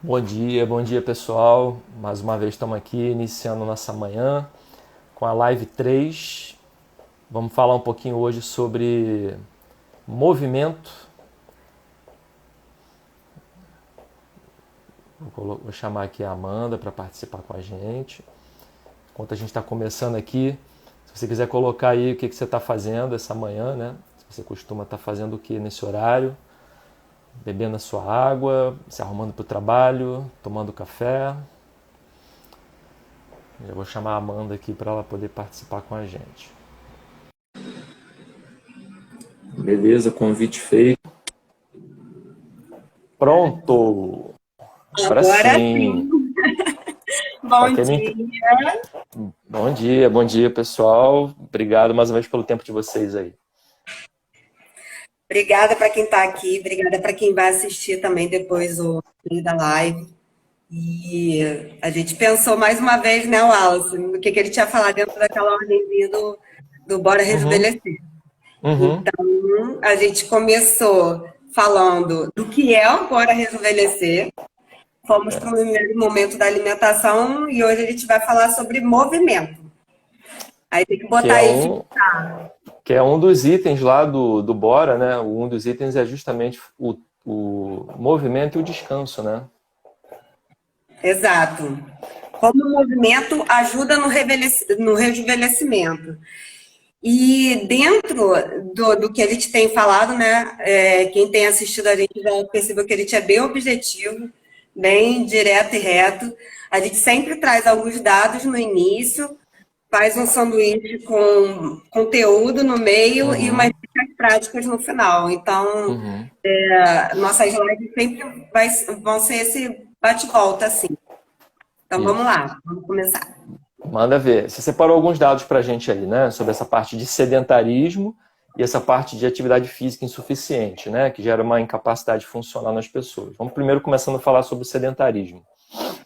Bom dia pessoal. Mais uma vez estamos aqui iniciando nossa manhã com a live 3. Vamos falar um pouquinho hoje sobre movimento. Vou chamar aqui a Amanda para participar com a gente. Enquanto a gente está começando aqui, se você quiser colocar aí o que você está fazendo essa manhã, né? Se você costuma estar fazendo o que nesse horário, bebendo a sua água, se arrumando para o trabalho, tomando café. Já vou chamar a Amanda aqui para ela poder participar com a gente. Beleza, convite feito. Pronto! Agora Agora sim! sim. Para Bom quem não ent... dia. Bom dia pessoal. Obrigado mais uma vez pelo tempo de vocês aí. Obrigada para quem está aqui, obrigada para quem vai assistir também depois o fim da live. E a gente pensou mais uma vez, né, Wallace, no que ele tinha falado dentro daquela ordenzinha do Bora Uhum, Rejuvenescer. uhum. Então, a gente começou falando do que é o Bora Rejuvenescer, fomos para o primeiro momento da alimentação e hoje a gente vai falar sobre movimento. Aí tem que Que botar é aí um, fixar. que é um dos itens lá do Bora, né? Um dos itens é justamente o movimento e o descanso, né? Exato. Como o movimento ajuda no rejuvenescimento. E dentro do que a gente tem falado, né? Quem tem assistido a gente já percebeu que a gente é bem objetivo, bem direto e reto. A gente sempre traz alguns dados no início, faz um sanduíche com conteúdo no meio e umas Uhum, dicas práticas no final. Então, uhum. nossas lives sempre vão ser esse bate-volta, assim. Então, vamos Isso. lá, vamos começar. Manda ver. Você separou alguns dados para a gente aí, né? Sobre essa parte de sedentarismo e essa parte de atividade física insuficiente, né? Que gera uma incapacidade funcional nas pessoas. Vamos primeiro começando a falar sobre o sedentarismo.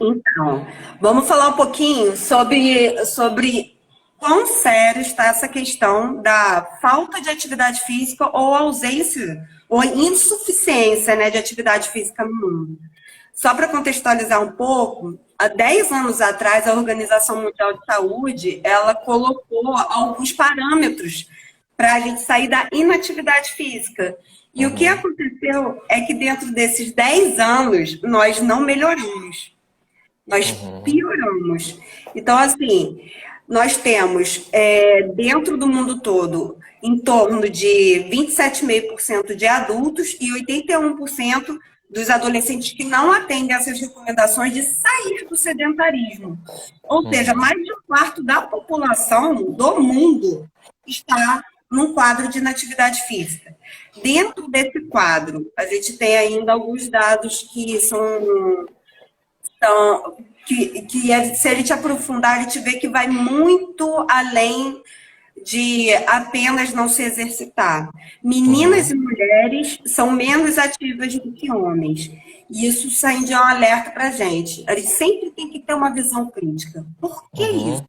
Então, vamos falar um pouquinho sobre quão sério está essa questão da falta de atividade física ou ausência ou insuficiência, né, de atividade física no mundo. Só para contextualizar um pouco, há 10 anos atrás, a Organização Mundial de Saúde, ela colocou alguns parâmetros para a gente sair da inatividade física. E o que Uhum, aconteceu é que dentro desses 10 anos, nós não melhoramos. Nós uhum, pioramos. Então, assim, nós temos, dentro do mundo todo, em torno de 27,5% de adultos e 81% dos adolescentes que não atendem essas recomendações de sair do sedentarismo. Ou seja, uhum, mais de um quarto da população do mundo está num quadro de inatividade física. Dentro desse quadro, a gente tem ainda alguns dados que são então, se a gente aprofundar, a gente vê que vai muito além de apenas não se exercitar. Meninas uhum, e mulheres são menos ativas do que homens. E isso sai de um alerta para a gente. A gente sempre tem que ter uma visão crítica. Por que isso? uhum,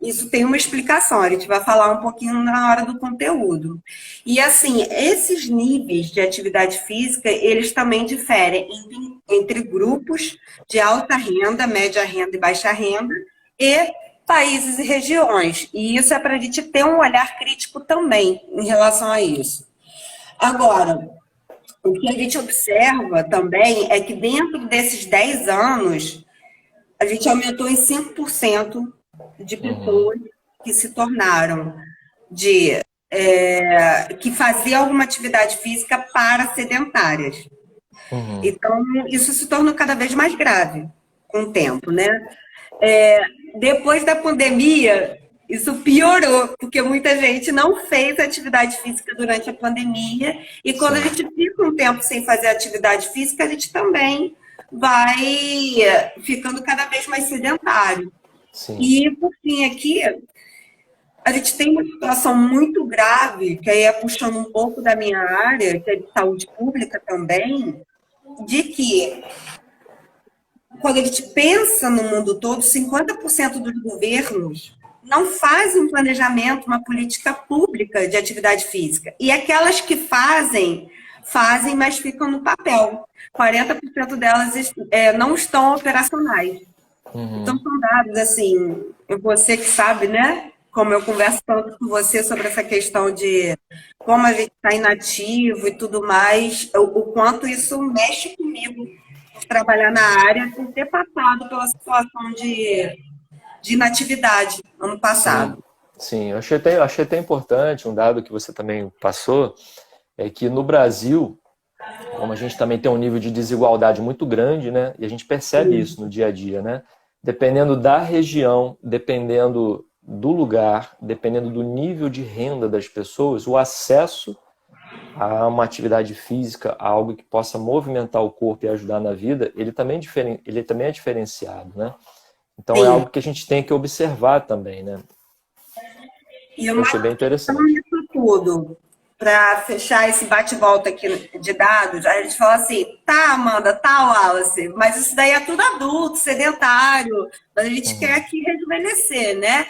Isso tem uma explicação, a gente vai falar um pouquinho na hora do conteúdo. E assim, esses níveis de atividade física, eles também diferem entre grupos de alta renda, média renda e baixa renda, e países e regiões. E isso é para a gente ter um olhar crítico também em relação a isso. Agora, o que a gente observa também é que dentro desses 10 anos, a gente aumentou em 5% de uhum, pessoas que se tornaram de que faziam alguma atividade física para sedentárias. uhum. Então, isso se tornou cada vez mais grave com o tempo, né? É, Depois da pandemia, isso piorou, porque muita gente não fez atividade física durante a pandemia, e quando a Sim, gente fica um tempo sem fazer atividade física, a gente também vai ficando cada vez mais sedentário. sim. E, por fim, aqui, a gente tem uma situação muito grave, que aí é puxando um pouco da minha área, que é de saúde pública também, de que, quando a gente pensa no mundo todo, 50% dos governos não fazem um planejamento, uma política pública de atividade física. E aquelas que fazem, fazem, mas ficam no papel. 40% delas não estão operacionais. Então, são dados, assim, você que sabe, né? Como eu converso tanto com você sobre essa questão de como a gente está inativo e tudo mais, o quanto isso mexe comigo, por trabalhar na área, por ter passado pela situação de inatividade ano Sim, passado. sim. Eu achei até importante um dado que você também passou, é que no Brasil, como a gente também tem um nível de desigualdade muito grande, né? E a gente percebe isso no dia a dia, né? Dependendo da região, dependendo do lugar, dependendo do nível de renda das pessoas, o acesso a uma atividade física, a algo que possa movimentar o corpo e ajudar na vida, ele também é diferenciado, né? Então é Sim. algo que a gente tem que observar também, né? E Eu uma achei bem questão interessante. nisso tudo, para fechar esse bate-volta aqui de dados, a gente fala assim, tá, Amanda, tá, Wallace, mas isso daí é tudo adulto, sedentário, mas a gente quer aqui rejuvenescer, né?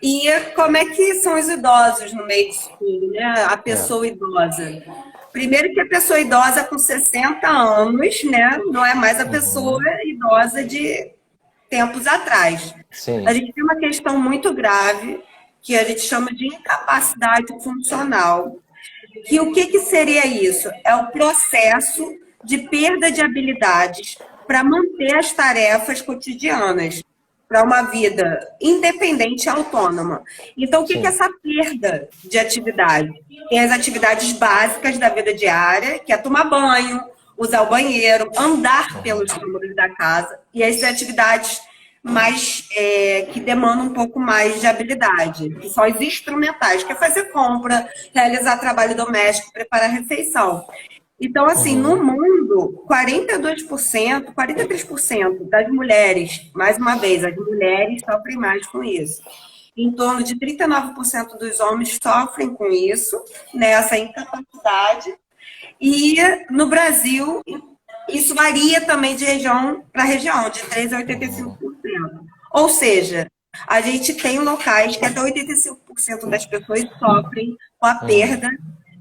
E como é que são os idosos no meio disso tudo, né? A É. pessoa idosa. Primeiro que a pessoa idosa com 60 anos, né, não é mais a pessoa Uhum. idosa de tempos atrás. A Sim. gente tem uma questão muito grave que a gente chama de incapacidade funcional. Que o que seria isso? É o processo de perda de habilidades para manter as tarefas cotidianas, para uma vida independente e autônoma. Então, o que é Sim. essa perda de atividade? Tem as atividades básicas da vida diária, que é tomar banho, usar o banheiro, andar pelos cômodos da casa, e as atividades mais que demandam um pouco mais de habilidade, que são as instrumentais, que é fazer compra, realizar trabalho doméstico, preparar refeição. Então, assim, no Uhum. mundo, 42%, 43% das mulheres, mais uma vez, as mulheres sofrem mais com isso. Em torno de 39% dos homens sofrem com isso, nessa incapacidade. E no Brasil, isso varia também de região para região, de 3% a 85%. Ou seja, a gente tem locais que até 85% das pessoas sofrem com a Uhum. perda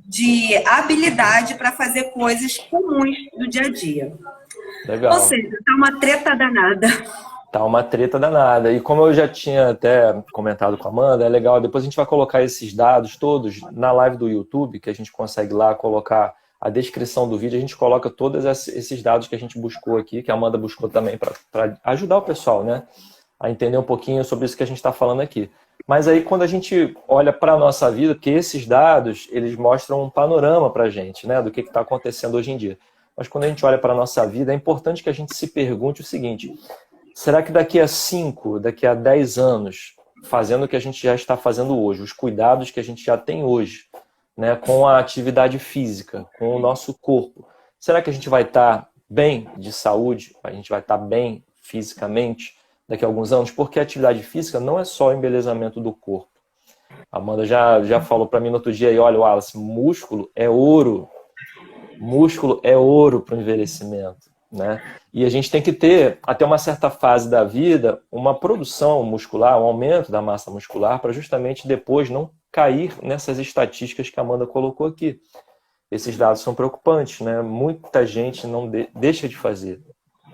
de habilidade para fazer coisas comuns do dia a dia. Ou Legal. seja, tá uma treta danada. Tá uma treta danada. E como eu já tinha até comentado com a Amanda, é legal. Depois a gente vai colocar esses dados todos na live do YouTube, que a gente consegue lá colocar a descrição do vídeo. A gente coloca todos esses dados que a gente buscou aqui, que a Amanda buscou também para ajudar o pessoal, né? A entender um pouquinho sobre isso que a gente está falando aqui. Mas aí quando a gente olha para a nossa vida, porque esses dados, eles mostram um panorama para a gente, né? Do que está acontecendo hoje em dia. Mas quando a gente olha para a nossa vida, é importante que a gente se pergunte o seguinte: será que daqui a 5, daqui a 10 anos, fazendo o que a gente já está fazendo hoje, os cuidados que a gente já tem hoje, né, com a atividade física, com o nosso corpo, será que a gente vai estar bem de saúde? A gente vai estar bem fisicamente daqui a alguns anos? Porque a atividade física não é só o embelezamento do corpo. A Amanda já falou para mim no outro dia, e olha, Wallace, músculo é ouro. Músculo é ouro para o envelhecimento, né? E a gente tem que ter, até uma certa fase da vida, uma produção muscular, um aumento da massa muscular, para justamente depois não cair nessas estatísticas que a Amanda colocou aqui. Esses dados são preocupantes, né? Muita gente não deixa de fazer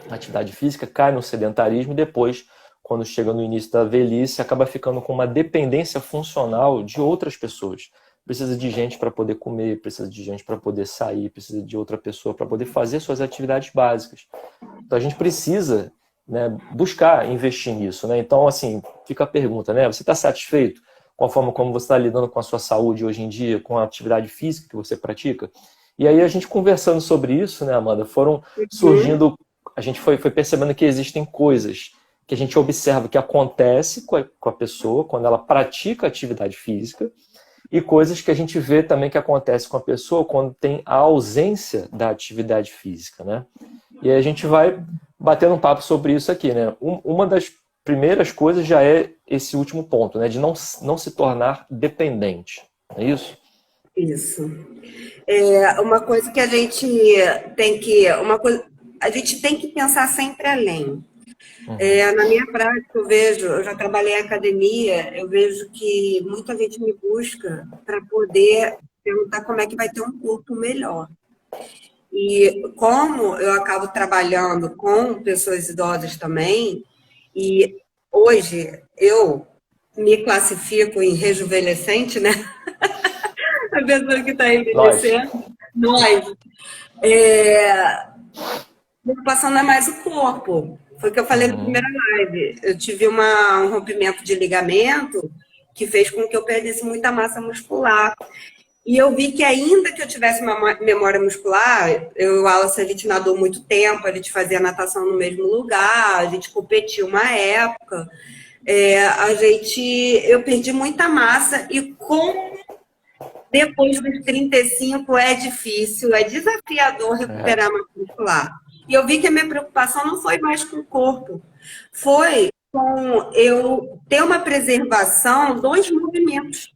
atividade física, cai no sedentarismo e depois, quando chega no início da velhice, acaba ficando com uma dependência funcional de outras pessoas. Precisa de gente para poder comer, precisa de gente para poder sair, precisa de outra pessoa para poder fazer suas atividades básicas. Então a gente precisa, né, buscar investir nisso, né? Então, assim, fica a pergunta, né? Você está satisfeito com a forma como você está lidando com a sua saúde hoje em dia, com a atividade física que você pratica? E aí a gente conversando sobre isso, né, Amanda, foram surgindo, a gente foi percebendo que existem coisas que a gente observa que acontece com a pessoa quando ela pratica atividade física, e coisas que a gente vê também que acontece com a pessoa quando tem a ausência da atividade física, né? E aí a gente vai batendo um papo sobre isso aqui, né? Uma das primeiras coisas já é esse último ponto, né? De não se tornar dependente, não é isso? Isso. Uma coisa que a gente a gente tem que pensar sempre além. Uhum. Na minha prática, eu já trabalhei em academia, eu vejo que muita gente me busca para poder perguntar como é que vai ter um corpo melhor. E como eu acabo trabalhando com pessoas idosas também, e hoje eu me classifico em rejuvenescente, né? A pessoa que está Nós. envelhecendo, nós, a preocupação não é mais o corpo. Foi o que eu falei na Uhum. primeira live. Eu tive um rompimento de ligamento que fez com que eu perdesse muita massa muscular. E eu vi que ainda que eu tivesse uma memória muscular, eu e o Wallace, a gente nadou muito tempo, a gente fazia natação no mesmo lugar, a gente competiu uma época, eu perdi muita massa e depois dos 35 é difícil, é desafiador É. recuperar massa muscular. E eu vi que a minha preocupação não foi mais com o corpo, foi com eu ter uma preservação dos movimentos.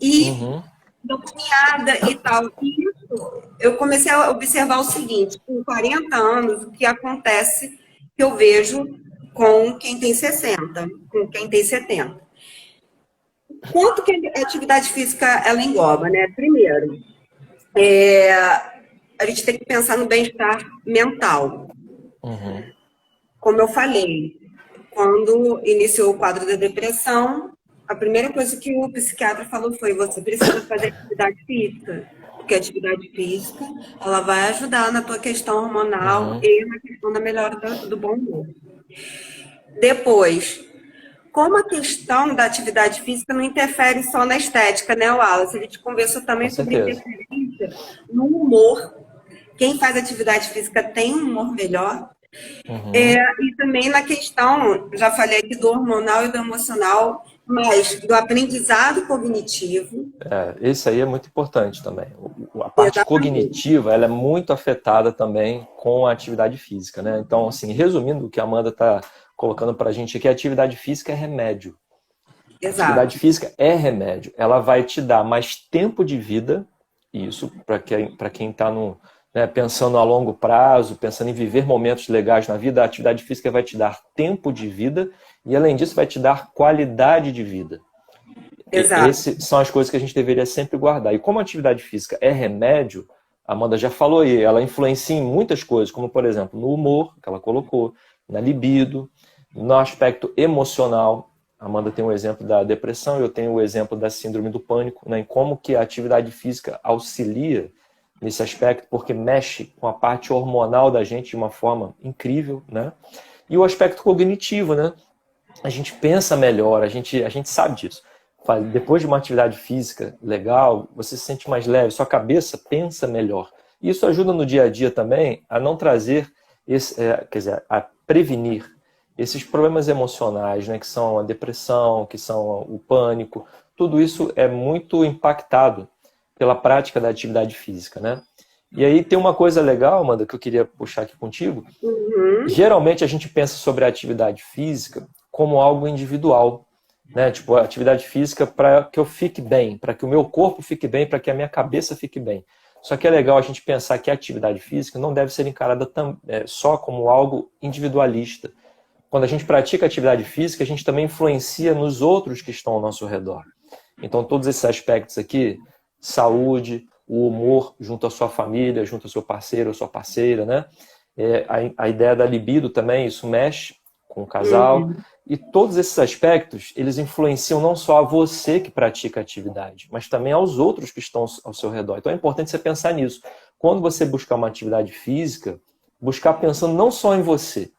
E Uhum. da caminhada e tal. E isso, eu comecei a observar o seguinte, com 40 anos, o que acontece que eu vejo com quem tem 60, com quem tem 70. Quanto que a atividade física ela engloba, né? Primeiro, a gente tem que pensar no bem-estar mental. Uhum. Como eu falei, quando iniciou o quadro da depressão, a primeira coisa que o psiquiatra falou foi: você precisa fazer atividade física, porque a atividade física ela vai ajudar na tua questão hormonal Uhum. e na questão da melhora do bom humor. Depois, como a questão da atividade física não interfere só na estética, né, Wallace? A gente conversou Com também sobre certeza. interferência no humor. Quem faz atividade física tem um humor melhor. Uhum. E também na questão, já falei aqui do hormonal e do emocional, mas do aprendizado cognitivo. Esse aí é muito importante também. A parte Exatamente. cognitiva, ela é muito afetada também com a atividade física, né? Então, assim, resumindo o que a Amanda está colocando para a gente aqui, a atividade física é remédio. A atividade Exato. física é remédio. Ela vai te dar mais tempo de vida, isso para quem está pensando a longo prazo, pensando em viver momentos legais na vida, a atividade física vai te dar tempo de vida e, além disso, vai te dar qualidade de vida. Exato. Essas são as coisas que a gente deveria sempre guardar. E como a atividade física é remédio, a Amanda já falou aí, ela influencia em muitas coisas, como, por exemplo, no humor, que ela colocou, na libido, no aspecto emocional. A Amanda tem o exemplo da depressão, eu tenho o exemplo da síndrome do pânico, né, em como que a atividade física auxilia nesse aspecto, porque mexe com a parte hormonal da gente de uma forma incrível, né? E o aspecto cognitivo, né? A gente pensa melhor, a gente sabe disso. Depois de uma atividade física legal, você se sente mais leve, sua cabeça pensa melhor. E isso ajuda no dia a dia também a não trazer, a prevenir esses problemas emocionais, né, que são a depressão, que são o pânico. Tudo isso é muito impactado pela prática da atividade física, né? E aí tem uma coisa legal, Amanda, que eu queria puxar aqui contigo. Uhum. Geralmente a gente pensa sobre a atividade física como algo individual, né? Tipo, a atividade física para que eu fique bem, para que o meu corpo fique bem, para que a minha cabeça fique bem. Só que é legal a gente pensar que a atividade física não deve ser encarada só como algo individualista. Quando a gente pratica atividade física, a gente também influencia nos outros que estão ao nosso redor. Então, todos esses aspectos aqui, saúde, o humor junto à sua família, junto ao seu parceiro ou sua parceira, né? A ideia da libido também, isso mexe com o casal. Uhum. E todos esses aspectos, eles influenciam não só a você que pratica a atividade, mas também aos outros que estão ao seu redor. Então é importante você pensar nisso. Quando você buscar uma atividade física, buscar pensando não só em você,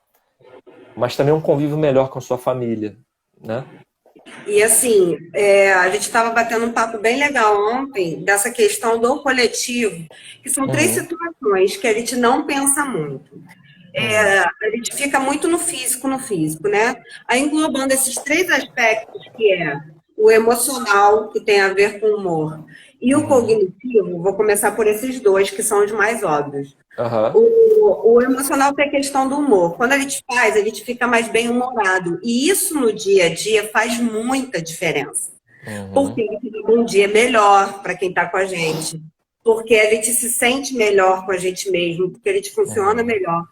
mas também um convívio melhor com a sua família, né? E assim, a gente estava batendo um papo bem legal ontem dessa questão do coletivo, que são três Uhum, situações que a gente não pensa muito. uhum, A gente fica muito no físico, né? Aí englobando esses três aspectos, que é o emocional, que tem a ver com o humor, e o uhum, cognitivo, vou começar por esses dois, que são os mais óbvios. aham, O emocional tem a questão do humor. Quando a gente faz, a gente fica mais bem-humorado. E isso no dia a dia faz muita diferença. Porque uhum, a gente tem um dia melhor para quem está com a gente. Porque a gente se sente melhor com a gente mesmo, porque a gente funciona uhum, melhor.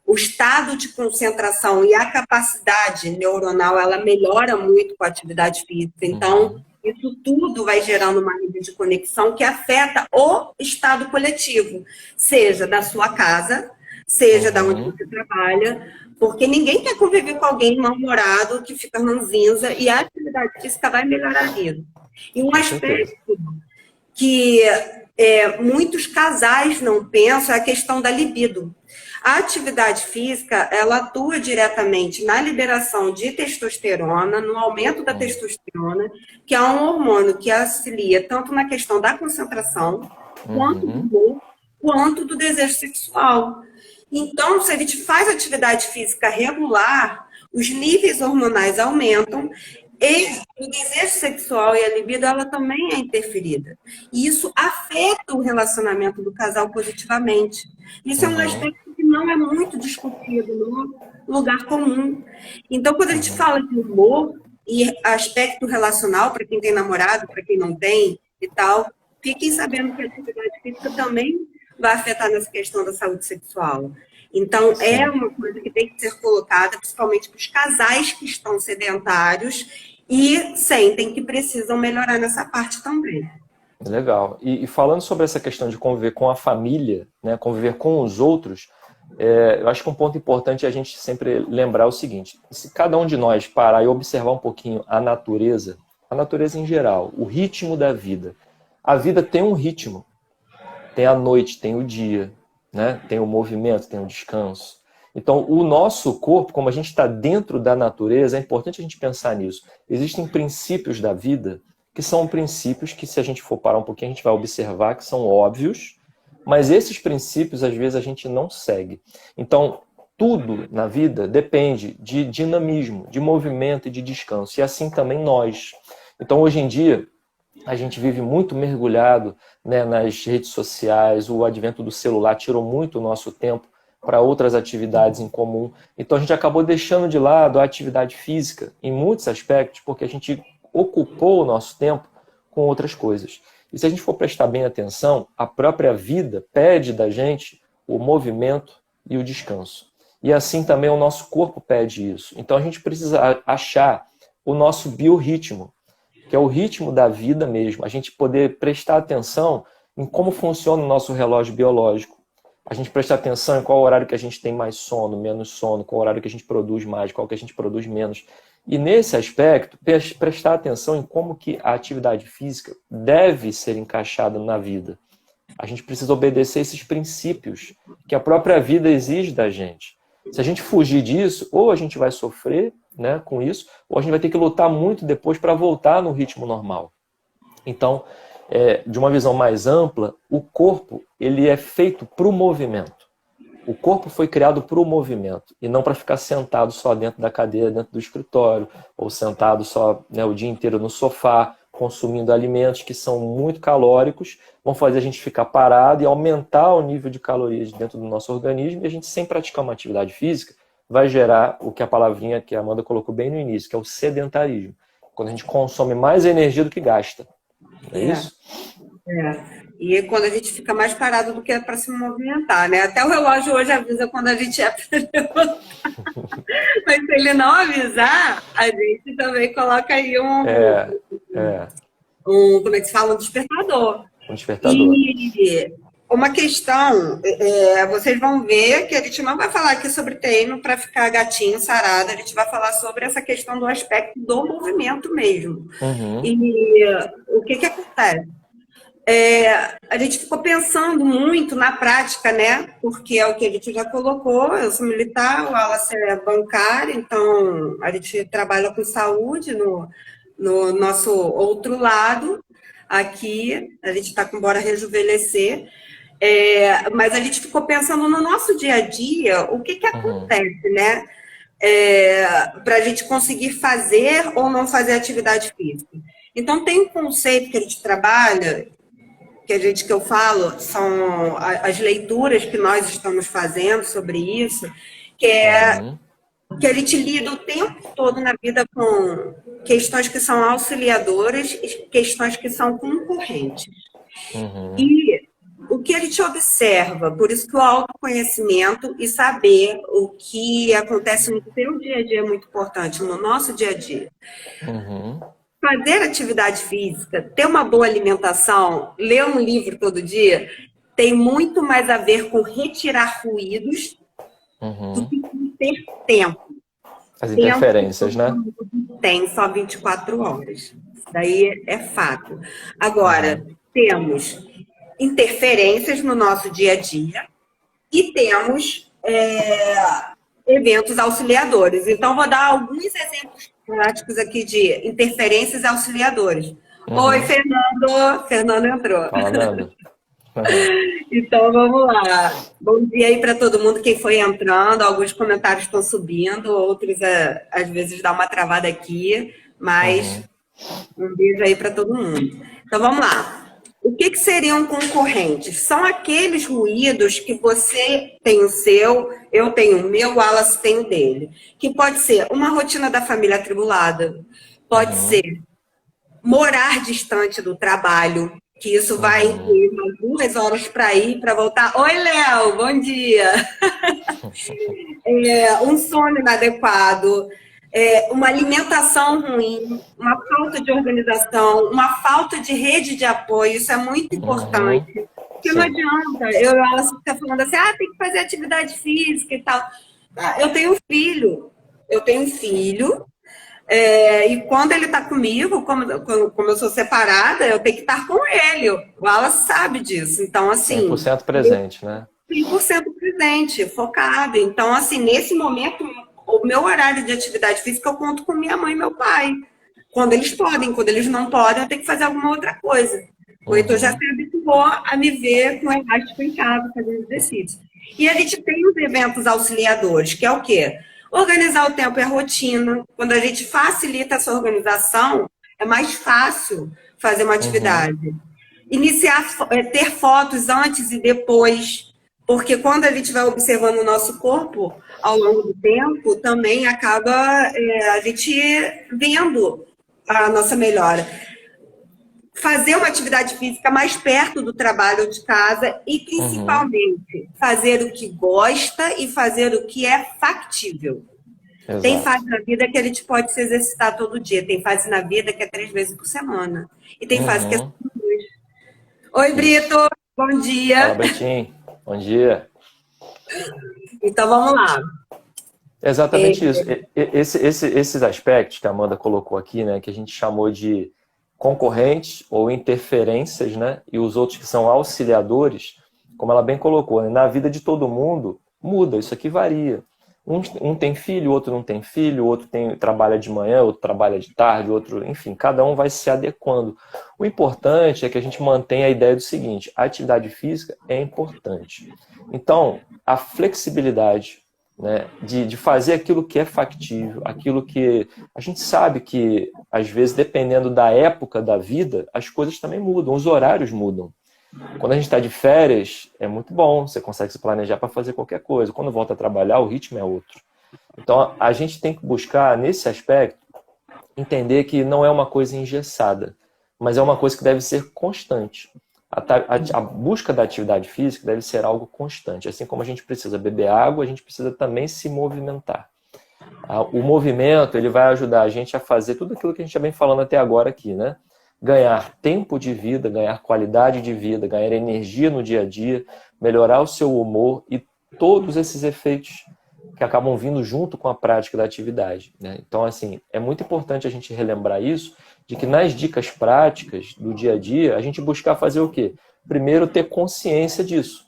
O estado de concentração e a capacidade neuronal, ela melhora muito com a atividade física. Então, uhum. Isso tudo vai gerando uma rede de conexão que afeta o estado coletivo, seja da sua casa, seja da onde você trabalha, porque ninguém quer conviver com alguém mal-humorado que fica ranzinza, e a atividade física vai melhorar a vida. E um Com certeza. aspecto que muitos casais não pensam é a questão da libido. A atividade física, ela atua diretamente na liberação de testosterona, no aumento da testosterona, que é um hormônio que auxilia tanto na questão da concentração, quanto do humor, quanto do desejo sexual. Então, se a gente faz atividade física regular, os níveis hormonais aumentam e o desejo sexual e a libido, ela também é interferida. E isso afeta o relacionamento do casal positivamente. Isso é um aspecto que não é muito discutido no lugar comum. Então, quando a gente fala de humor e aspecto relacional, para quem tem namorado, para quem não tem e tal, fiquem sabendo que a atividade física também vai afetar nessa questão da saúde sexual. Então, é uma coisa que tem que ser colocada, principalmente para os casais que estão sedentários e sentem que precisam melhorar nessa parte também. Legal. E falando sobre essa questão de conviver com a família, né, conviver com os outros, eu acho que um ponto importante é a gente sempre lembrar o seguinte: se cada um de nós parar e observar um pouquinho a natureza em geral, o ritmo da vida. A vida tem um ritmo. Tem a noite, tem o dia, né? Tem o movimento, tem o descanso. Então, o nosso corpo, como a gente está dentro da natureza, é importante a gente pensar nisso. Existem princípios da vida que são princípios que, se a gente for parar um pouquinho, a gente vai observar que são óbvios, mas esses princípios, às vezes, a gente não segue. Então, tudo na vida depende de dinamismo, de movimento e de descanso, e assim também nós. Então, hoje em dia, a gente vive muito mergulhado, né, nas redes sociais, o advento do celular tirou muito o nosso tempo para outras atividades em comum. Então a gente acabou deixando de lado a atividade física em muitos aspectos, porque a gente ocupou o nosso tempo com outras coisas. E se a gente for prestar bem atenção, a própria vida pede da gente o movimento e o descanso. E assim também o nosso corpo pede isso. Então a gente precisa achar o nosso biorritmo, que é o ritmo da vida mesmo, a gente poder prestar atenção em como funciona o nosso relógio biológico, a gente prestar atenção em qual horário que a gente tem mais sono, menos sono, qual horário que a gente produz mais, qual que a gente produz menos. E nesse aspecto, prestar atenção em como que a atividade física deve ser encaixada na vida. A gente precisa obedecer esses princípios que a própria vida exige da gente. Se a gente fugir disso, ou a gente vai sofrer, né, com isso, ou a gente vai ter que lutar muito depois para voltar no ritmo normal. Então, de uma visão mais ampla, o corpo ele é feito para o movimento. O corpo foi criado para o movimento e não para ficar sentado só dentro da cadeira, dentro do escritório, ou sentado só, né, o dia inteiro no sofá, consumindo alimentos que são muito calóricos, vão fazer a gente ficar parado e aumentar o nível de calorias dentro do nosso organismo, e a gente, sem praticar uma atividade física, vai gerar o que a palavrinha que a Amanda colocou bem no início, que é o sedentarismo. Quando a gente consome mais energia do que gasta. É isso? E quando a gente fica mais parado do que é para se movimentar, né? Até o relógio hoje avisa quando a gente é para levantar. Mas se ele não avisar, a gente também coloca aí como é que se fala? Um despertador. Um despertador. E uma questão, vocês vão ver que a gente não vai falar aqui sobre treino para ficar gatinho, sarado, a gente vai falar sobre essa questão do aspecto do movimento mesmo. E o que acontece? A gente ficou pensando muito na prática, né? Porque é o que a gente já colocou, eu sou militar, o Wallace é bancário, então a gente trabalha com saúde no nosso outro lado. Aqui, a gente está com Bora Rejuvenescer, mas a gente ficou pensando no nosso dia a dia, o que acontece, né? Para a gente conseguir fazer ou não fazer atividade física. Então, tem um conceito que a gente trabalha, que eu falo, são as leituras que nós estamos fazendo sobre isso, que que a gente lida o tempo todo na vida com questões que são auxiliadoras e questões que são concorrentes. E o que a gente observa, por isso que o autoconhecimento e saber o que acontece no seu dia a dia é muito importante, no nosso dia a dia. fazer atividade física, ter uma boa alimentação, ler um livro todo dia, tem muito mais a ver com retirar ruídos do que com ter tempo. As interferências, né? Tem só 24 horas. Isso daí é fato. Agora, temos interferências no nosso dia a dia e temos eventos auxiliadores. Então, vou dar alguns exemplos práticos aqui de interferências auxiliadores. Oi, Fernando. Fernando entrou. Fala, Nando. Então, vamos lá. Bom dia aí para todo mundo, quem foi entrando. Alguns comentários estão subindo, outros, às vezes, dá uma travada aqui, mas um beijo aí para todo mundo. Então, vamos lá. O que seriam concorrentes? São aqueles ruídos que você tem o seu, eu tenho o meu, o Wallace tem o dele. Que pode ser uma rotina da família atribulada, pode ser morar distante do trabalho, que isso vai incluir umas 2 horas para ir, para voltar. Oi, Léo, bom dia! Um sono inadequado, uma alimentação ruim, uma falta de organização, uma falta de rede de apoio, isso é muito importante. Porque não adianta ela ficar falando assim, tem que fazer atividade física e tal. Eu tenho um filho, e quando ele está comigo, como eu sou separada, eu tenho que estar com ele. O Wallace sabe disso. Então, assim... 100% presente, né? 100% presente, focado. Então, assim, nesse momento, o meu horário de atividade física eu conto com minha mãe e meu pai. Quando eles podem, quando eles não podem, eu tenho que fazer alguma outra coisa. O Heitor já se habituou a me ver com elástico em casa, fazendo exercício. E a gente tem os eventos auxiliadores, que é o quê? Organizar o tempo e a rotina. Quando a gente facilita essa organização, é mais fácil fazer uma atividade. Ter fotos antes e depois, porque quando a gente vai observando o nosso corpo ao longo do tempo, também acaba a gente vendo a nossa melhora. Fazer uma atividade física mais perto do trabalho ou de casa e, principalmente, fazer o que gosta e fazer o que é factível. Exato. Tem fase na vida que a gente pode se exercitar todo dia. Tem fase na vida que é 3 vezes por semana. E tem fase que é só 2. Oi, Brito. Bom dia. Fala, Britinho. Bom dia. Então, vamos lá. Exatamente isso. Esses aspectos que a Amanda colocou aqui, né, que a gente chamou de concorrentes ou interferências, né, e os outros que são auxiliadores, como ela bem colocou, né, na vida de todo mundo muda, isso aqui varia. Um tem filho, outro não tem filho, outro trabalha de manhã, outro trabalha de tarde, outro, enfim, cada um vai se adequando. O importante é que a gente mantenha a ideia do seguinte: a atividade física é importante. Então, a flexibilidade, né, de fazer aquilo que é factível, aquilo que a gente sabe que, às vezes, dependendo da época da vida, as coisas também mudam, os horários mudam. Quando a gente está de férias, é muito bom, você consegue se planejar para fazer qualquer coisa. Quando volta a trabalhar, o ritmo é outro. Então, a gente tem que buscar, nesse aspecto, entender que não é uma coisa engessada, mas é uma coisa que deve ser constante. A busca da atividade física deve ser algo constante. Assim como a gente precisa beber água, a gente precisa também se movimentar. O movimento, ele vai ajudar a gente a fazer tudo aquilo que a gente já vem falando até agora aqui, né? Ganhar tempo de vida, ganhar qualidade de vida, ganhar energia no dia a dia, melhorar o seu humor e todos esses efeitos que acabam vindo junto com a prática da atividade, né? Então, assim, é muito importante a gente relembrar isso, de que nas dicas práticas do dia a dia, a gente buscar fazer o quê? Primeiro, ter consciência disso.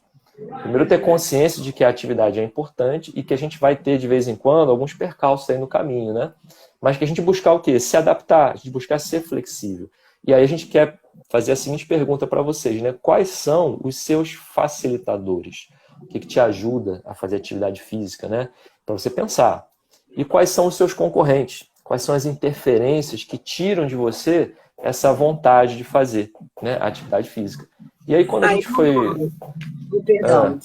Primeiro, ter consciência de que a atividade é importante e que a gente vai ter, de vez em quando, alguns percalços aí no caminho, né? Mas que a gente buscar o quê? Se adaptar, a gente buscar ser flexível. E aí a gente quer fazer a seguinte pergunta para vocês, né? Quais são os seus facilitadores? O que te ajuda a fazer atividade física, né? Para você pensar. E quais são os seus concorrentes? Quais são as interferências que tiram de você essa vontade de fazer, né, a atividade física? E aí quando a gente foi... Perdão.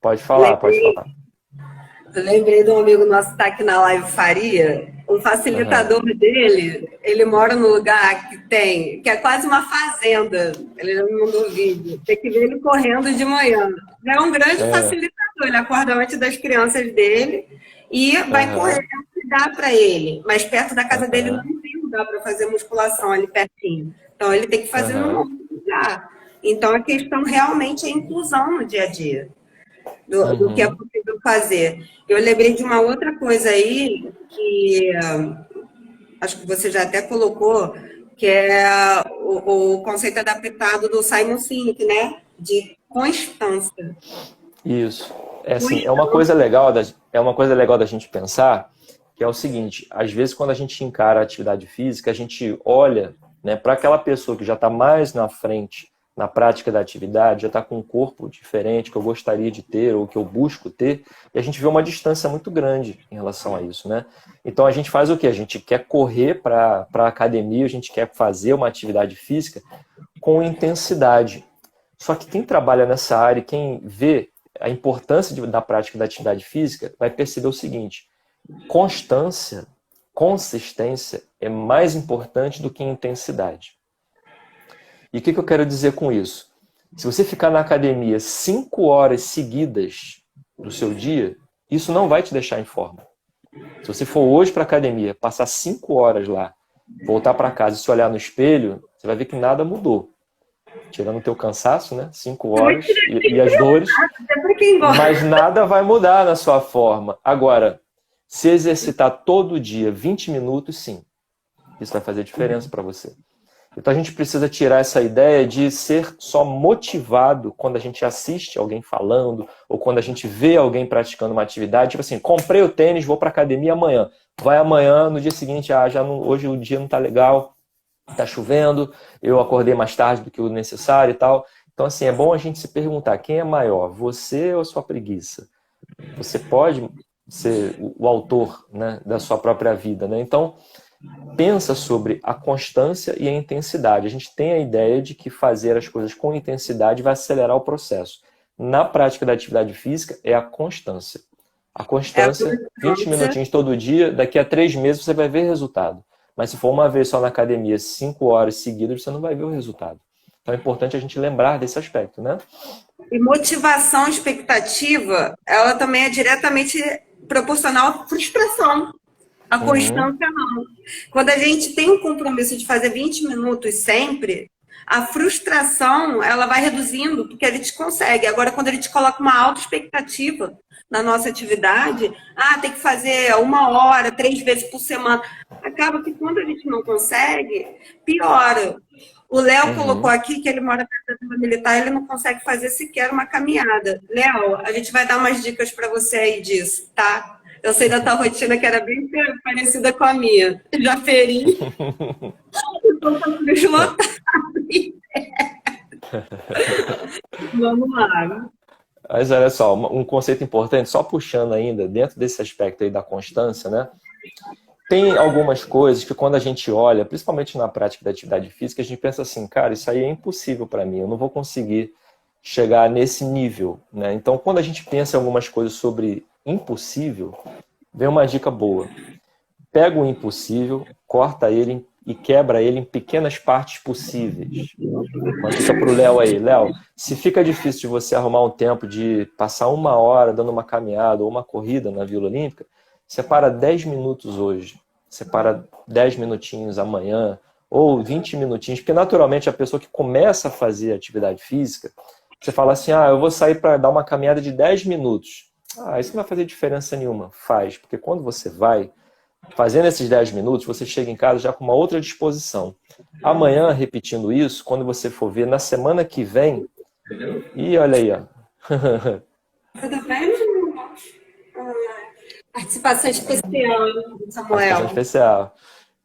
Pode falar. Eu lembrei de um amigo nosso que está aqui na live Faria, o facilitador dele, ele mora num lugar que é quase uma fazenda, ele já me mandou vídeo, tem que ver ele correndo de manhã. É um grande facilitador, ele acorda antes das crianças dele e vai correr, cuidar para ele, mas perto da casa dele não tem lugar dá para fazer musculação ali pertinho. Então, ele tem que fazer num outro lugar. Então, a questão realmente é a inclusão no dia a dia do que é possível fazer. Eu lembrei de uma outra coisa aí, que acho que você já até colocou, que é o conceito adaptado do Simon Sinek, né? De constância. Isso. É assim, é uma coisa legal da gente pensar, que é o seguinte, às vezes quando a gente encara a atividade física, a gente olha, né, para aquela pessoa que já está mais na frente na prática da atividade, já está com um corpo diferente que eu gostaria de ter ou que eu busco ter, e a gente vê uma distância muito grande em relação a isso, né? Então a gente faz o quê? A gente quer correr para a academia, a gente quer fazer uma atividade física com intensidade. Só que quem trabalha nessa área, quem vê a importância da prática da atividade física, vai perceber o seguinte: constância, consistência é mais importante do que intensidade. E o que eu quero dizer com isso? Se você ficar na academia 5 horas seguidas do seu dia, isso não vai te deixar em forma. Se você for hoje para a academia, passar 5 horas lá, voltar para casa e se olhar no espelho, você vai ver que nada mudou. Tirando o teu cansaço, né? 5 horas e as dores, mas nada vai mudar na sua forma. Agora, se exercitar todo dia 20 minutos, sim, isso vai fazer diferença para você. Então a gente precisa tirar essa ideia de ser só motivado quando a gente assiste alguém falando ou quando a gente vê alguém praticando uma atividade, tipo assim, comprei o tênis, vou para a academia amanhã. Vai amanhã, no dia seguinte, hoje o dia não está legal, está chovendo, eu acordei mais tarde do que o necessário e tal. Então assim, é bom a gente se perguntar, quem é maior, você ou a sua preguiça? Você pode ser o autor, né, da sua própria vida, né? Então, pensa sobre a constância e a intensidade. A gente tem a ideia de que fazer as coisas com intensidade vai acelerar o processo. Na prática da atividade física, é a constância. A constância, 20 minutinhos todo dia, daqui a 3 meses você vai ver resultado. Mas se for uma vez só na academia, 5 horas seguidas, você não vai ver o resultado. Então é importante a gente lembrar desse aspecto, né? E motivação, expectativa, ela também é diretamente proporcional à frustração. A constância não. Quando a gente tem um compromisso de fazer 20 minutos sempre, a frustração ela vai reduzindo, porque a gente consegue. Agora, quando a gente coloca uma alta expectativa na nossa atividade, tem que fazer 1 hora, 3 vezes por semana, acaba que quando a gente não consegue, piora. O Léo colocou aqui que ele mora na Vila Militar, ele não consegue fazer sequer uma caminhada. Léo, a gente vai dar umas dicas para você aí disso, tá? Eu sei da tua rotina que era bem parecida com a minha. Já feri. Então, tá tudo lotado. Vamos lá. Mas olha só, um conceito importante, só puxando ainda, dentro desse aspecto aí da constância, né? Tem algumas coisas que quando a gente olha, principalmente na prática da atividade física, a gente pensa assim, cara, isso aí é impossível para mim, eu não vou conseguir chegar nesse nível, né? Então, quando a gente pensa em algumas coisas sobre impossível, vem uma dica boa. Pega o impossível, corta ele e quebra ele em pequenas partes possíveis. Uma dica para o Léo aí. Léo, se fica difícil de você arrumar um tempo de passar 1 hora dando uma caminhada ou uma corrida na Vila Olímpica, separa 10 minutos hoje, separa 10 minutinhos amanhã, ou 20 minutinhos, porque naturalmente a pessoa que começa a fazer atividade física, você fala assim, eu vou sair para dar uma caminhada de 10 minutos. Isso não vai fazer diferença nenhuma. Faz, porque quando você vai, fazendo esses 10 minutos, você chega em casa já com uma outra disposição. Amanhã, repetindo isso, quando você for ver, na semana que vem, e olha aí, ó. Tudo bem, participação especial, Samuel. Participação especial.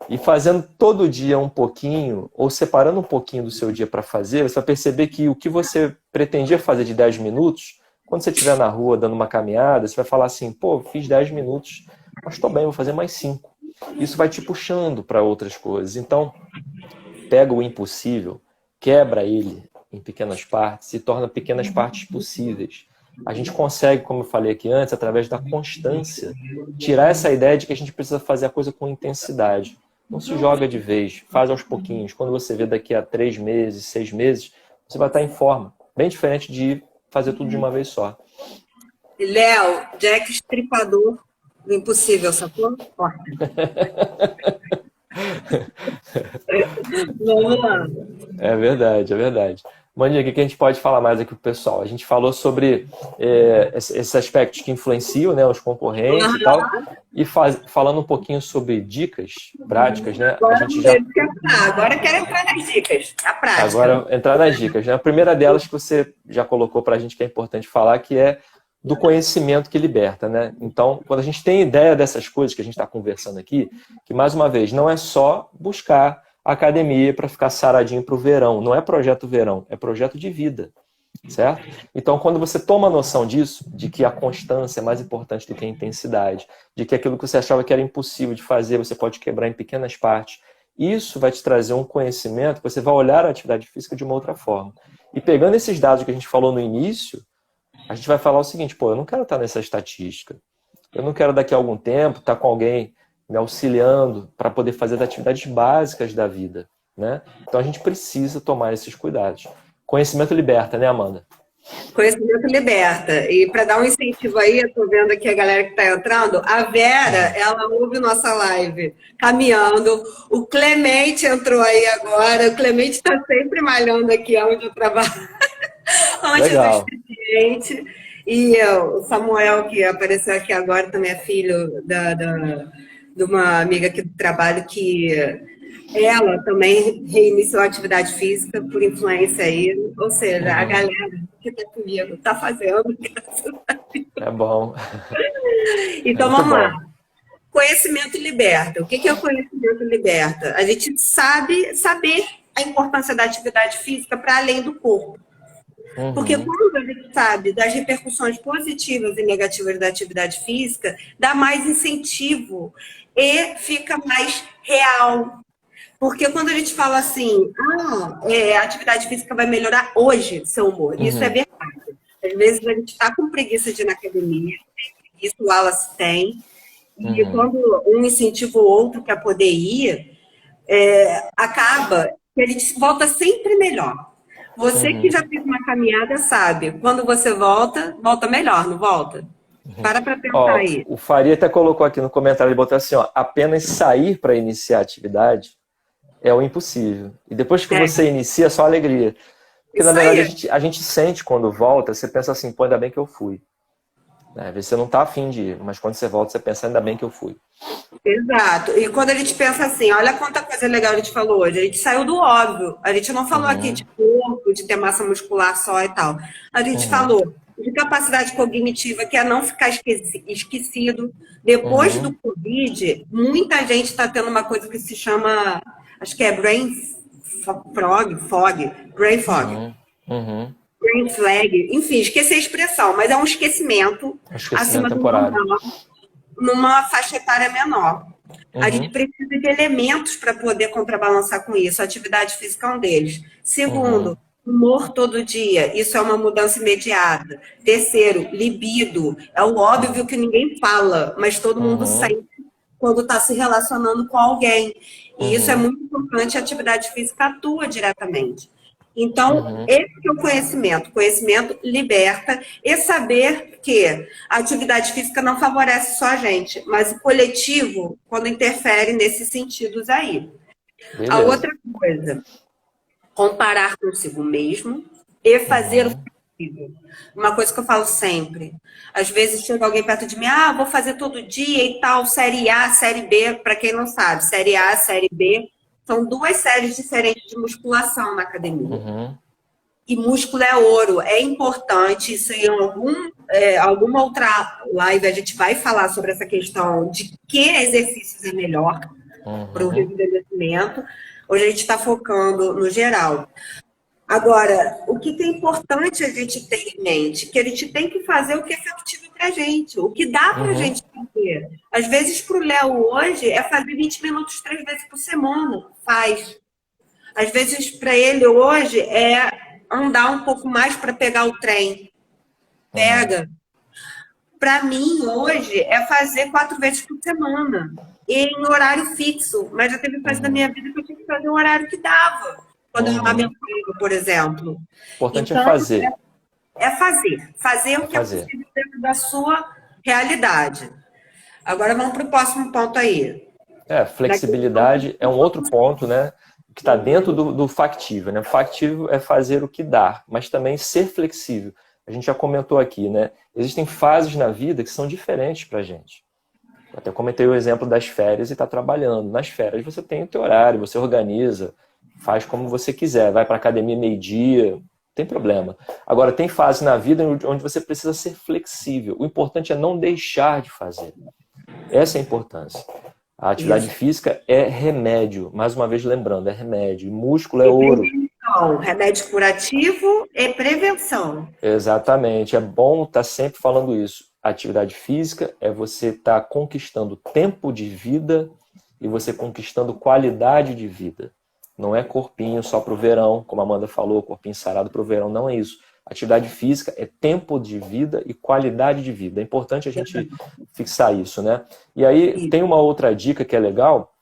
E fazendo todo dia um pouquinho, ou separando um pouquinho do seu dia para fazer, você vai perceber que o que você pretendia fazer de 10 minutos, quando você estiver na rua dando uma caminhada, você vai falar assim, pô, fiz 10 minutos, mas estou bem, vou fazer mais 5. Isso vai te puxando para outras coisas. Então, pega o impossível, quebra ele em pequenas partes e torna pequenas partes possíveis. A gente consegue, como eu falei aqui antes, através da constância, tirar essa ideia de que a gente precisa fazer a coisa com intensidade. Não se joga de vez, faz aos pouquinhos. Quando você vê daqui a 3 meses, 6 meses, você vai estar em forma. Bem diferente de fazer tudo de uma vez só. Léo, Jack Estripador do Impossível, sacou? Vamos lá. É verdade, é verdade. Mandinha, o que a gente pode falar mais aqui pro pessoal? A gente falou sobre esses aspectos que influenciam, né, os concorrentes e tal, e falando um pouquinho sobre dicas práticas, né? A gente já... Agora eu quero entrar nas dicas, a prática. Agora, entrar nas dicas, né? A primeira delas que você já colocou para a gente que é importante falar, que é do conhecimento que liberta, né? Então, quando a gente tem ideia dessas coisas que a gente está conversando aqui, que, mais uma vez, não é só buscar a academia para ficar saradinho para o verão. Não é projeto verão, é projeto de vida, certo? Então, quando você toma noção disso, de que a constância é mais importante do que a intensidade, de que aquilo que você achava que era impossível de fazer, você pode quebrar em pequenas partes, isso vai te trazer um conhecimento que você vai olhar a atividade física de uma outra forma. E pegando esses dados que a gente falou no início, a gente vai falar o seguinte, pô, eu não quero estar nessa estatística. Eu não quero daqui a algum tempo estar com alguém me auxiliando para poder fazer as atividades básicas da vida, né? Então a gente precisa tomar esses cuidados. Conhecimento liberta, né, Amanda? Conhecimento liberta. E para dar um incentivo aí, eu estou vendo aqui a galera que está entrando, a Vera, ela ouve nossa live caminhando, o Clemente entrou aí agora, o Clemente está sempre malhando aqui onde eu trabalho, antes Legal. do expediente. E o Samuel, que apareceu aqui agora, também é filho de uma amiga aqui do trabalho, que ela também reiniciou a atividade física por influência aí. Ou seja, a galera que está comigo está fazendo. É bom. Então, Muito vamos lá. bom. Conhecimento liberta. O que é o conhecimento liberta? A gente saber a importância da atividade física para além do corpo. Porque quando a gente sabe das repercussões positivas e negativas da atividade física, dá mais incentivo e fica mais real. Porque quando a gente fala assim, a atividade física vai melhorar hoje seu humor, isso é verdade. Às vezes a gente está com preguiça de ir na academia, isso o Wallace tem, e quando um incentiva o outro para poder ir, acaba que a gente volta sempre melhor. Você que já fez uma caminhada sabe, quando você volta melhor, não volta? Para pensar aí. O Faria até colocou aqui no comentário, ele botou assim, apenas sair para iniciar a atividade é o impossível. E depois que você inicia, é só alegria. Porque, na verdade, a gente sente quando volta, você pensa assim, pô, ainda bem que eu fui. Às vezes você não está afim de ir, mas quando você volta, você pensa, ainda bem que eu fui. Exato. E quando a gente pensa assim, olha quanta coisa legal a gente falou hoje. A gente saiu do óbvio. A gente não falou aqui de corpo, de ter massa muscular só e tal. A gente falou de capacidade cognitiva, que é não ficar esquecido. Depois do Covid, muita gente está tendo uma coisa que se chama, acho que é brain fog. Brain flag, enfim, esqueci a expressão, mas é um esquecimento acima do normal, numa faixa etária menor. A gente precisa de elementos para poder contrabalançar com isso. A atividade física é um deles. Segundo, humor todo dia. Isso é uma mudança imediata. Terceiro, libido. É o óbvio que ninguém fala, mas todo mundo sente quando está se relacionando com alguém. E isso é muito importante. A atividade física atua diretamente. Então, esse é o conhecimento. Conhecimento liberta e saber que a atividade física não favorece só a gente, mas o coletivo, quando interfere nesses sentidos aí. Beleza. A outra coisa, comparar consigo mesmo e fazer o possível. Uma coisa que eu falo sempre. Às vezes chega alguém perto de mim, vou fazer todo dia e tal, série A, série B, para quem não sabe, série A, série B, são duas séries diferentes de musculação na academia. E músculo é ouro, é importante. Isso em alguma outra live a gente vai falar sobre essa questão de que exercícios é melhor para o envelhecimento. Hoje a gente está focando no geral. Agora, o que é importante a gente ter em mente? Que a gente tem que fazer o que é factível para a gente, o que dá para a gente fazer. Às vezes, para o Léo hoje, é fazer 20 minutos 3 vezes por semana. Faz. Às vezes, para ele hoje, é andar um pouco mais para pegar o trem. Pega. Para mim, hoje, é fazer 4 vezes por semana. Em horário fixo. Mas já teve fase da minha vida que eu tinha que fazer um horário que dava. Quando eu amamentava, por exemplo. O importante é fazer. É fazer. Fazer o que é possível dentro da sua realidade. Agora vamos para o próximo ponto aí. Flexibilidade é um outro ponto, né? Que está dentro do factível, né? Factível é fazer o que dá, mas também ser flexível. A gente já comentou aqui, né? Existem fases na vida que são diferentes para a gente. Eu até comentei o exemplo das férias e está trabalhando. Nas férias você tem o teu horário, você organiza, faz como você quiser, vai para a academia meio-dia, não tem problema. Agora, tem fases na vida onde você precisa ser flexível. O importante é não deixar de fazer. Essa é a importância. A atividade física é remédio. Mais uma vez lembrando, é remédio. E músculo é ouro. Remédio curativo e prevenção. Exatamente. É bom estar sempre falando isso. A atividade física é você estar conquistando tempo de vida e você conquistando qualidade de vida. Não é corpinho só para o verão, como a Amanda falou, corpinho sarado para o verão. Não é isso. Atividade física é tempo de vida e qualidade de vida. É importante a gente fixar isso, né? E aí tem uma outra dica que é legal.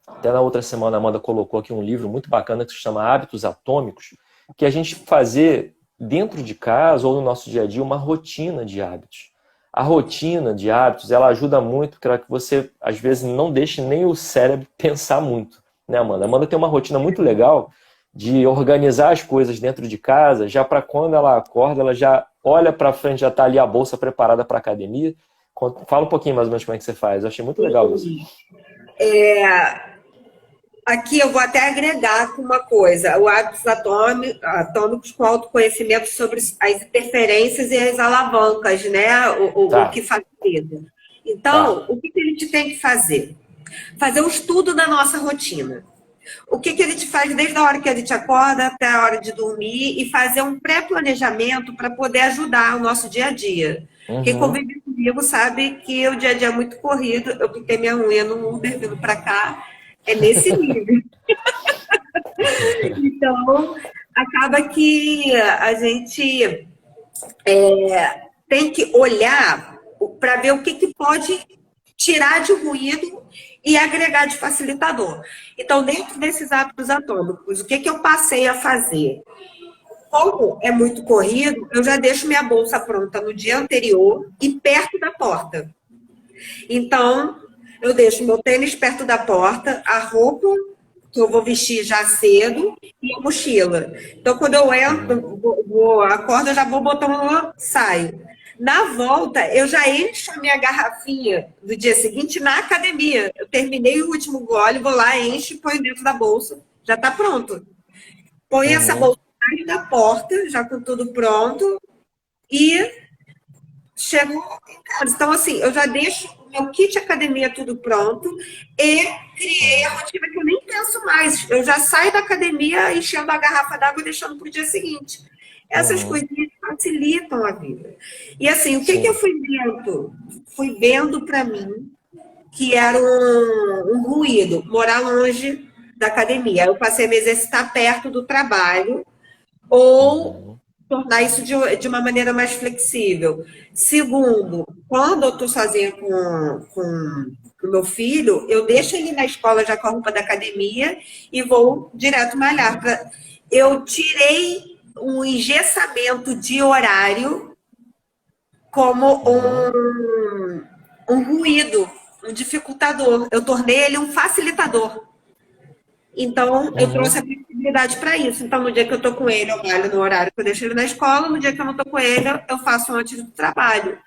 Até na outra semana a Amanda colocou aqui um livro muito bacana que se chama Hábitos Atômicos, que a gente fazer dentro de casa ou no nosso dia a dia uma rotina de hábitos. A rotina de hábitos, ela ajuda muito para que você, às vezes, não deixe nem o cérebro pensar muito, né, Amanda? A Amanda tem uma rotina muito legal de organizar as coisas dentro de casa, já para quando ela acorda, ela já olha para frente, já está ali a bolsa preparada para a academia. Fala um pouquinho mais ou menos como é que você faz. Eu achei muito legal isso. Aqui eu vou até agregar uma coisa, o hábitos atômicos com autoconhecimento sobre as interferências e as alavancas, né? O que facilita. Então, o que a gente tem que fazer? Fazer um estudo da nossa rotina. O que a gente faz desde a hora que a gente acorda até a hora de dormir e fazer um pré-planejamento para poder ajudar o nosso dia a dia. Quem convive comigo sabe que o dia a dia é muito corrido. Eu pintei minha unha no Uber vindo para cá. É nesse nível. Então, acaba que a gente tem que olhar para ver o que pode tirar de ruído e agregar de facilitador. Então, dentro desses hábitos atômicos, o que eu passei a fazer? Como é muito corrido, eu já deixo minha bolsa pronta no dia anterior e perto da porta. Então, eu deixo meu tênis perto da porta, a roupa que eu vou vestir já cedo e a mochila. Então, quando eu entro, acordo, eu já vou botando, saio. Na volta, eu já encho a minha garrafinha do dia seguinte na academia. Eu terminei o último gole, vou lá, encho e ponho dentro da bolsa. Já está pronto. Põe essa bolsa atrás da porta, já com tudo pronto, e chego em casa. Então, assim, eu já deixo o meu kit academia tudo pronto e criei a rotina que eu nem penso mais. Eu já saio da academia enchendo a garrafa d'água e deixando para o dia seguinte. Essas coisinhas facilitam a vida. E assim, o que eu fui vendo? Fui vendo para mim que era um ruído, morar longe da academia. Eu passei a me exercitar perto do trabalho ou tornar isso de uma maneira mais flexível. Segundo, quando eu estou sozinha com o meu filho, eu deixo ele na escola já com a roupa da academia e vou direto malhar. Eu tirei um engessamento de horário como um ruído, um dificultador. Eu tornei ele um facilitador. Então, eu trouxe a flexibilidade para isso. Então, no dia que eu estou com ele, eu malho no horário que eu deixo ele na escola. No dia que eu não estou com ele, eu faço antes do trabalho.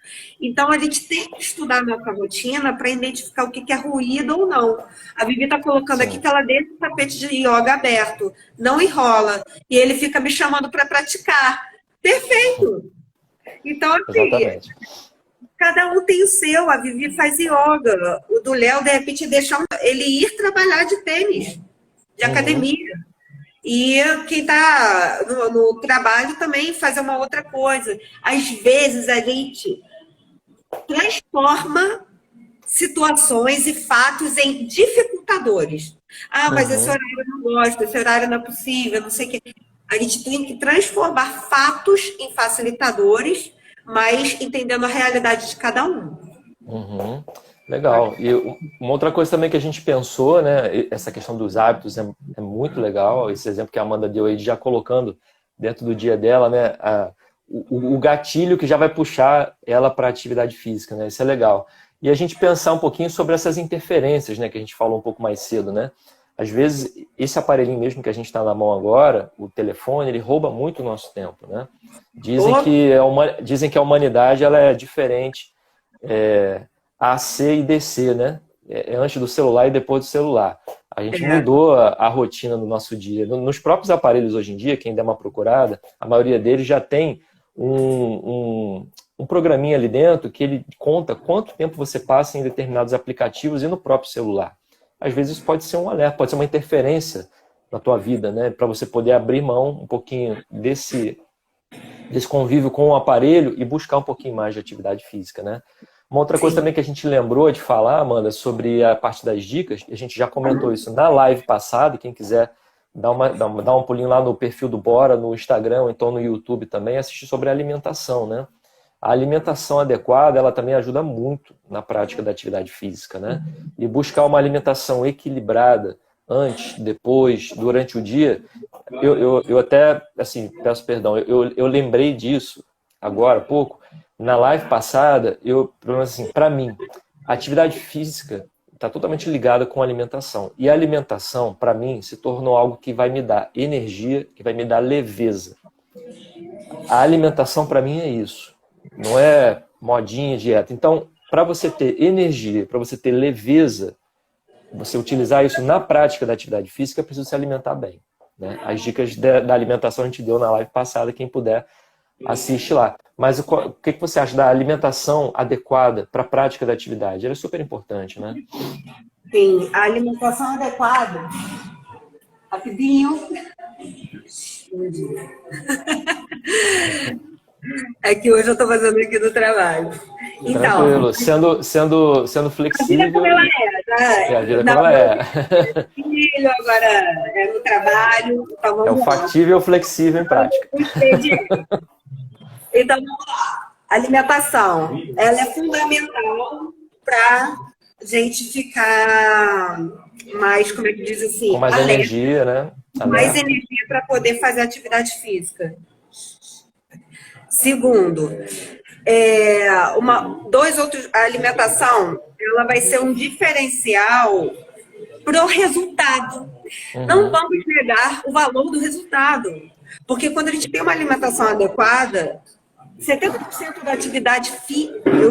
Então, a gente tem que estudar a nossa rotina para identificar o que é ruído ou não. A Vivi está colocando aqui que ela deixa o tapete de yoga aberto, não enrola. E ele fica me chamando para praticar. Perfeito! Então, assim, cada um tem o seu. A Vivi faz yoga. O do Léo, de repente, deixar ele ir trabalhar de tênis, de academia. E quem está no trabalho também fazer uma outra coisa. Às vezes, a gente transforma situações e fatos em dificultadores. Ah, mas esse horário eu não gosto, esse horário não é possível, não sei o quê. A gente tem que transformar fatos em facilitadores, mas entendendo a realidade de cada um. Legal. E uma outra coisa também que a gente pensou, né? Essa questão dos hábitos é muito legal. Esse exemplo que a Amanda deu aí, de já colocando dentro do dia dela, né? O gatilho que já vai puxar ela para a atividade física, né? Isso é legal. E a gente pensar um pouquinho sobre essas interferências, né, que a gente falou um pouco mais cedo, né? Às vezes, esse aparelhinho mesmo que a gente está na mão agora, o telefone, ele rouba muito o nosso tempo, né? Dizem que a humanidade ela é diferente, AC e DC, né? Antes do celular e depois do celular. A gente mudou a rotina do nosso dia. Nos próprios aparelhos hoje em dia, quem der uma procurada, a maioria deles já tem um programinha ali dentro que ele conta quanto tempo você passa em determinados aplicativos e no próprio celular. Às vezes isso pode ser um alerta, pode ser uma interferência na tua vida, né? Para você poder abrir mão um pouquinho desse convívio com o aparelho e buscar um pouquinho mais de atividade física, né? Uma outra coisa também que a gente lembrou de falar, Amanda, sobre a parte das dicas, a gente já comentou isso na live passada, quem quiser dar um pulinho lá no perfil do Bora, no Instagram, ou então no YouTube também, assistir sobre a alimentação, né? A alimentação adequada, ela também ajuda muito na prática da atividade física, né? E buscar uma alimentação equilibrada antes, depois, durante o dia. Eu até, assim, peço perdão, eu lembrei disso agora há pouco. Na live passada, assim, para mim, a atividade física está totalmente ligada com a alimentação. E a alimentação, para mim, se tornou algo que vai me dar energia, que vai me dar leveza. A alimentação, para mim, é isso. Não é modinha, dieta. Então, para você ter energia, para você ter leveza, você utilizar isso na prática da atividade física, é preciso se alimentar bem, né? As dicas da alimentação a gente deu na live passada, quem puder, assiste lá. Mas o que você acha da alimentação adequada para a prática da atividade? Ela é super importante, né? Sim, a alimentação adequada. Rapidinho. É que hoje eu estou fazendo aqui do trabalho. Tranquilo, sendo flexível. A vida como ela é, né? A vida como ela é. Filho, agora é no trabalho. Então é o factível flexível em prática. Então, vamos lá. Alimentação, ela é fundamental para a gente ficar mais, como é que diz assim? Com mais alerta, energia, né? Mais energia para poder fazer atividade física. Segundo, a alimentação, ela vai ser um diferencial para o resultado. Não vamos negar o valor do resultado. Porque quando a gente tem uma alimentação adequada, 70% da atividade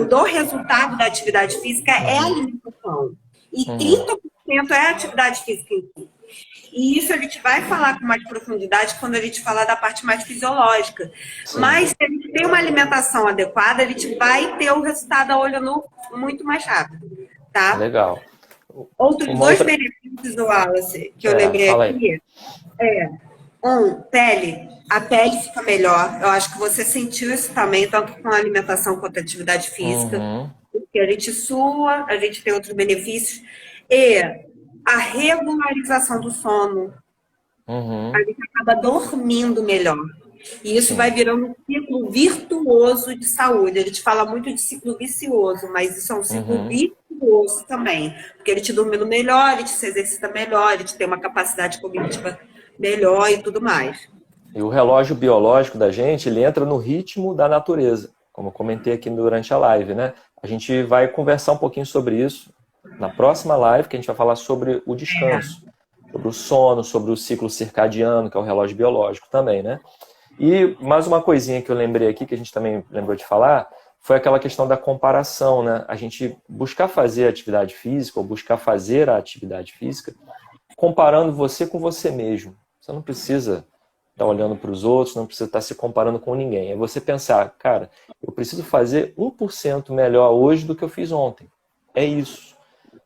do resultado da atividade física é a alimentação. E 30% é a atividade física em si. E isso a gente vai falar com mais profundidade quando a gente falar da parte mais fisiológica. Sim. Mas se a gente tem uma alimentação adequada, a gente vai ter o resultado a olho nu muito mais rápido. Tá? Legal. Outros dois benefícios do Wallace que eu lembrei aqui pele. A pele fica melhor. Eu acho que você sentiu isso também, tanto com a alimentação quanto a atividade física. Porque a gente sua, a gente tem outros benefícios. E a regularização do sono. A gente acaba dormindo melhor. E isso vai virando um ciclo virtuoso de saúde. A gente fala muito de ciclo vicioso, mas isso é um ciclo virtuoso também. Porque ele te dormindo melhor, ele te se exercita melhor, ele te tem uma capacidade cognitiva melhor e tudo mais. E o relógio biológico da gente, ele entra no ritmo da natureza, como eu comentei aqui durante a live, né? A gente vai conversar um pouquinho sobre isso na próxima live, que a gente vai falar sobre o descanso, sobre o sono, sobre o ciclo circadiano, que é o relógio biológico também, né? E mais uma coisinha que eu lembrei aqui, que a gente também lembrou de falar, foi aquela questão da comparação, né? A gente buscar fazer a atividade física, ou buscar fazer a atividade física, comparando você com você mesmo. Você não precisa estar olhando para os outros, não precisa estar se comparando com ninguém. É você pensar, cara, eu preciso fazer 1% melhor hoje do que eu fiz ontem. É isso.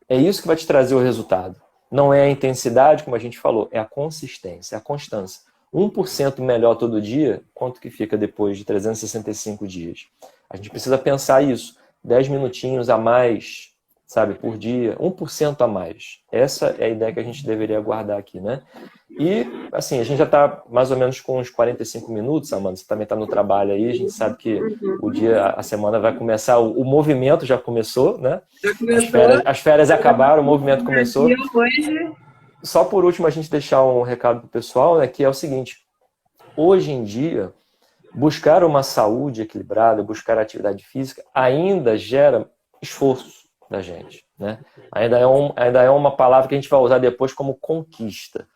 É isso que vai te trazer o resultado. Não é a intensidade, como a gente falou, é a consistência, é a constância. 1% melhor todo dia, quanto que fica depois de 365 dias? A gente precisa pensar isso. 10 minutinhos a mais, sabe, por dia, 1% a mais. Essa é a ideia que a gente deveria guardar aqui, né? E, assim, a gente já está mais ou menos com uns 45 minutos, Amanda, você também está no trabalho aí, a gente sabe que o dia, a semana vai começar, o movimento já começou, né? Já começou. As férias acabaram, o movimento começou. Só por último, a gente deixar um recado para o pessoal, né, que é o seguinte, hoje em dia, buscar uma saúde equilibrada, buscar atividade física, ainda gera esforço, da gente, né? Ainda é uma palavra que a gente vai usar depois como conquista,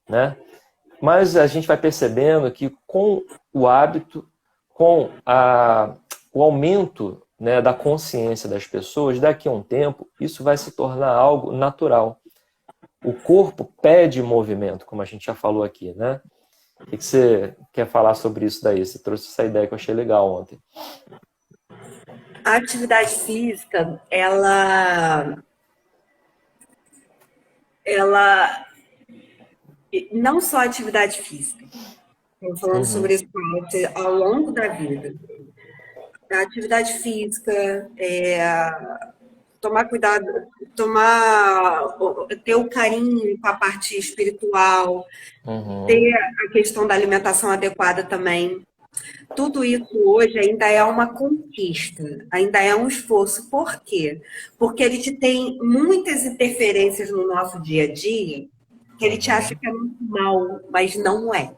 né? Mas a gente vai percebendo que com o hábito, com o aumento, né, da consciência das pessoas, daqui a um tempo, isso vai se tornar algo natural. O corpo pede movimento, como a gente já falou aqui, né? O que você quer falar sobre isso daí? Você trouxe essa ideia que eu achei legal ontem. A atividade física, ela não só a atividade física, estou falando sobre isso ao longo da vida. A atividade física, tomar cuidado, ter o carinho com a parte espiritual, ter a questão da alimentação adequada também. Tudo isso hoje ainda é uma conquista, ainda é um esforço. Por quê? Porque a gente tem muitas interferências no nosso dia a dia que a gente acha que é normal, mas não é.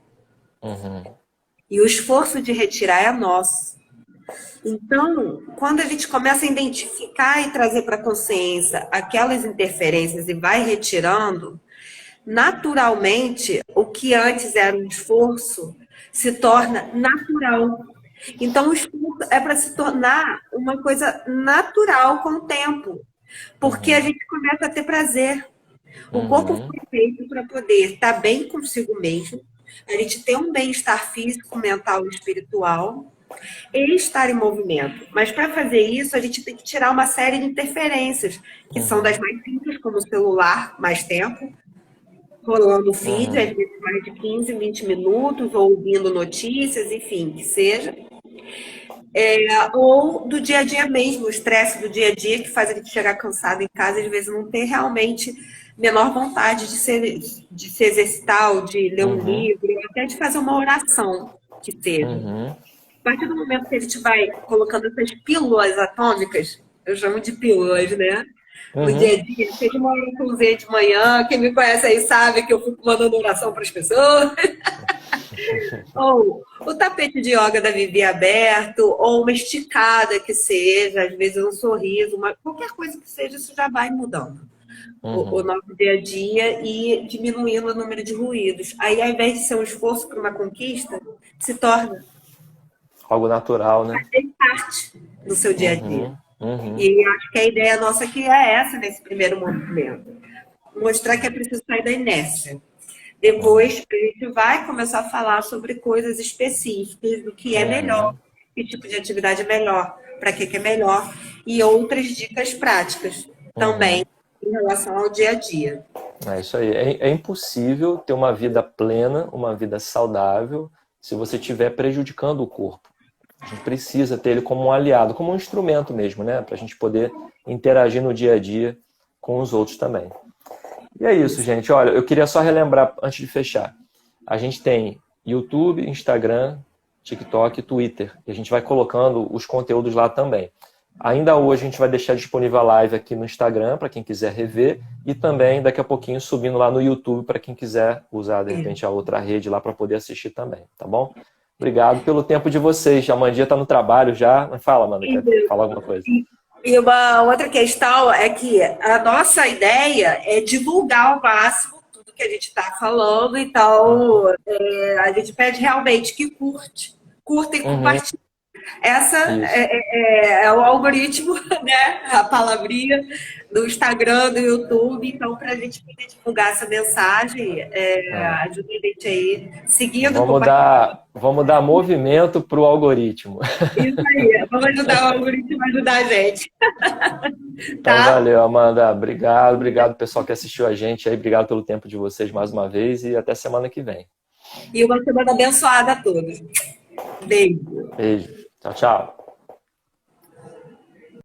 E o esforço de retirar é nosso. Então, quando a gente começa a identificar e trazer para a consciência aquelas interferências e vai retirando, naturalmente, o que antes era um esforço se torna natural. Então, o esforço é para se tornar uma coisa natural com o tempo, porque a gente começa a ter prazer. O corpo foi feito para poder estar bem consigo mesmo, a gente ter um bem-estar físico, mental e espiritual, e estar em movimento. Mas para fazer isso, a gente tem que tirar uma série de interferências, que são das mais simples, como o celular, mais tempo, rolando o feed, às vezes mais de 15, 20 minutos, ou ouvindo notícias, enfim, que seja. Ou do dia a dia mesmo, o estresse do dia a dia, que faz a gente chegar cansado em casa e às vezes não ter realmente menor vontade de se exercitar, ou de ler um livro, ou até de fazer uma oração, que seja. A partir do momento que a gente vai colocando essas pílulas atômicas, eu chamo de pílulas, né? No dia a dia, seja uma oraçãozinha de manhã, quem me conhece aí sabe que eu fico mandando oração para as pessoas. Ou o tapete de yoga da Vivi aberto, ou uma esticada que seja, às vezes um sorriso, qualquer coisa que seja, isso já vai mudando o nosso dia a dia e diminuindo o número de ruídos. Aí, ao invés de ser um esforço para uma conquista, se torna algo natural, né? Faz parte do seu dia a dia. E acho que a ideia nossa aqui é essa, nesse primeiro momento. Mostrar que é preciso sair da inércia. Depois, a gente vai começar a falar sobre coisas específicas do que é melhor, que tipo de atividade é melhor, para que é melhor, e outras dicas práticas também em relação ao dia a dia. É isso aí. É impossível ter uma vida plena, uma vida saudável, se você estiver prejudicando o corpo. A gente precisa ter ele como um aliado, como um instrumento mesmo, né? Para a gente poder interagir no dia a dia com os outros também. E é isso, gente. Olha, eu queria só relembrar, antes de fechar. A gente tem YouTube, Instagram, TikTok e Twitter. E a gente vai colocando os conteúdos lá também. Ainda hoje a gente vai deixar disponível a live aqui no Instagram, para quem quiser rever. E também, daqui a pouquinho, subindo lá no YouTube, para quem quiser usar, de repente, a outra rede lá para poder assistir também. Tá bom? Obrigado pelo tempo de vocês. A Mandinha está no trabalho já. Mas fala, Amanda, quer falar alguma coisa? E uma outra questão é que a nossa ideia é divulgar ao máximo tudo que a gente está falando. Então, a gente pede realmente que curta e compartilhe. Essa é o algoritmo, né? A palavrinha do Instagram, do YouTube. Então, para a gente poder divulgar essa mensagem, ajuda a gente aí, seguindo. Vamos dar movimento para o algoritmo. Isso aí, vamos ajudar o algoritmo a ajudar a gente. Então, valeu, Amanda. Obrigado, pessoal que assistiu a gente aí. Obrigado pelo tempo de vocês mais uma vez e até semana que vem. E uma semana abençoada a todos. Beijo. Beijo. Tchau, tchau.